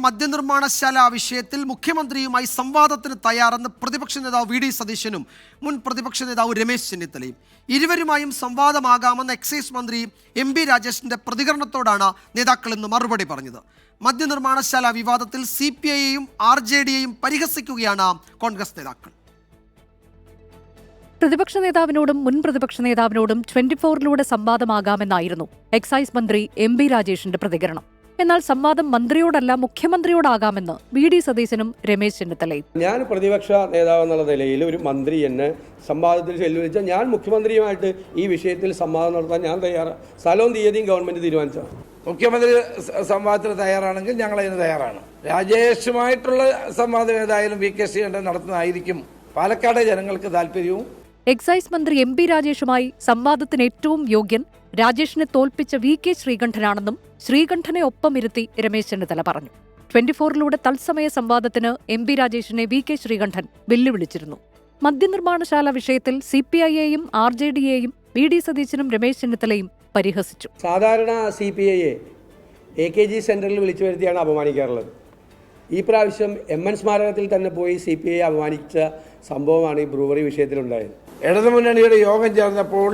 മദ്യനിർമ്മാണശാല വിഷയത്തിൽ മുഖ്യമന്ത്രിയുമായി സംവാദത്തിന് തയ്യാറെന്ന് പ്രതിപക്ഷ നേതാവ് വി ഡി സതീശനും മുൻ പ്രതിപക്ഷ നേതാവ് രമേശ് ചെന്നിത്തലയും. ഇരുവരുമായും സംവാദമാകാമെന്ന് എക്സൈസ് മന്ത്രി എം പി രാജേഷിന്റെ പ്രതികരണത്തോടാണ് നേതാക്കൾ ഇന്ന് മറുപടി പറഞ്ഞത്. മദ്യനിർമ്മാണശാല വിവാദത്തിൽ CPI-യെയും RJD-യെയും പരിഹസിക്കുകയാണ് കോൺഗ്രസ് നേതാക്കൾ. പ്രതിപക്ഷ നേതാവിനോടും മുൻ പ്രതിപക്ഷ നേതാവിനോടും 24-ലൂടെ സംവാദമാകാമെന്നായിരുന്നു എക്സൈസ് മന്ത്രി എം പി രാജേഷിന്റെ പ്രതികരണം. എന്നാൽ സംവാദം മന്ത്രിയോടല്ല മുഖ്യമന്ത്രിയോടാകാമെന്ന് വി ഡി സതീശനും രമേശ് ചെന്നിത്തലയും. ഞാൻ പ്രതിപക്ഷ നേതാവ് എന്നുള്ള നിലയിൽ ഒരു മന്ത്രി എന്നെ സംവാദത്തിൽ ചെല്ലുവിളിച്ചാൽ ഞാൻ മുഖ്യമന്ത്രിയുമായിട്ട് ഈ വിഷയത്തിൽ സംവാദം നടത്താൻ ഞാൻ തയ്യാറാണ്. സ്ഥലവും തീയതിയും ഗവൺമെന്റ് തീരുമാനിച്ചു. മുഖ്യമന്ത്രി സംവാദത്തിന് തയ്യാറാണെങ്കിൽ ഞങ്ങൾ അതിന് തയ്യാറാണ്. രാജേഷുമായിട്ടുള്ള സംവാദം ഏതായാലും VK ശ്രീകണ്ഠൻ നടത്തുന്നതായിരിക്കും പാലക്കാട് ജനങ്ങൾക്ക് താല്പര്യവും. എക്സൈസ് മന്ത്രി എം പി രാജേഷുമായി സംവാദത്തിന് ഏറ്റവും യോഗ്യൻ രാജേഷിനെ തോൽപ്പിച്ച VK ശ്രീകണ്ഠനാണെന്നും ശ്രീകണ്ഠനെ ഒപ്പമിരുത്തി രമേശ് ചെന്നിത്തല പറഞ്ഞു. 24-ലൂടെ തത്സമയ സംവാദത്തിന് എം പി രാജേഷിനെ VK ശ്രീകണ്ഠൻ വെല്ലുവിളിച്ചിരുന്നു. മദ്യനിർമ്മാണശാല വിഷയത്തിൽ CPI-യെയും RJD-യെയും വി ഡി സതീശനും രമേശ് ചെന്നിത്തലയും പരിഹസിച്ചു. സാധാരണ CPI-യെ AKG സെന്ററിൽ വിളിച്ചു വരുത്തിയാണ് അപമാനിക്കാറുള്ളത്. ഈ പ്രാവശ്യം MN സ്മാരകത്തിൽ തന്നെ പോയി CPI അപമാനിച്ച സംഭവമാണ് ഈ ബ്രൂവറി വിഷയത്തിലുണ്ടായത്. ഇടതുമുന്നണിയുടെ യോഗം ചേർന്നപ്പോൾ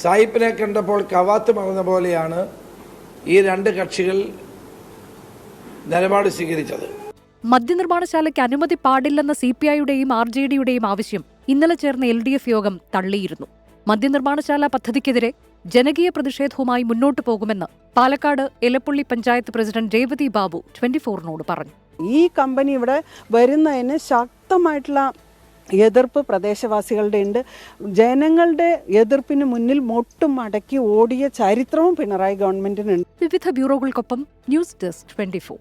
സായിപ്പിനെ കണ്ടപ്പോൾ കവാത്ത് മറന്ന പോലെയാണ് ഈ രണ്ട് കക്ഷികൾ നിലപാട് സ്വീകരിച്ചത്. മദ്യനിർമ്മാണശാലയ്ക്ക് അനുമതി പാടില്ലെന്ന CPI-യുടെയും RJD-യുടെയും ആവശ്യം ഇന്നലെ ചേർന്ന LDF യോഗം തള്ളിയിരുന്നു. മദ്യനിർമ്മാണശാല പദ്ധതിക്കെതിരെ ജനകീയ പ്രതിഷേധവുമായി മുന്നോട്ടു പോകുമെന്ന് പാലക്കാട് എലപ്പുള്ളി പഞ്ചായത്ത് പ്രസിഡന്റ് രേവതി ബാബു 24-നോട് പറഞ്ഞു. ഈ കമ്പനി ഇവിടെ വരുന്നതിന് ശക്തമായിട്ടുള്ള എതിർപ്പ് പ്രദേശവാസികളുടെ ഉണ്ട്. ജനങ്ങളുടെ എതിർപ്പിന് മുന്നിൽ മുട്ടും മടക്കി ഓടിയ ചരിത്രവും പിണറായി ഗവൺമെന്റിനുണ്ട്. വിവിധ ബ്യൂറോകൾക്കൊപ്പം ന്യൂസ് ഡെസ്ക് 24.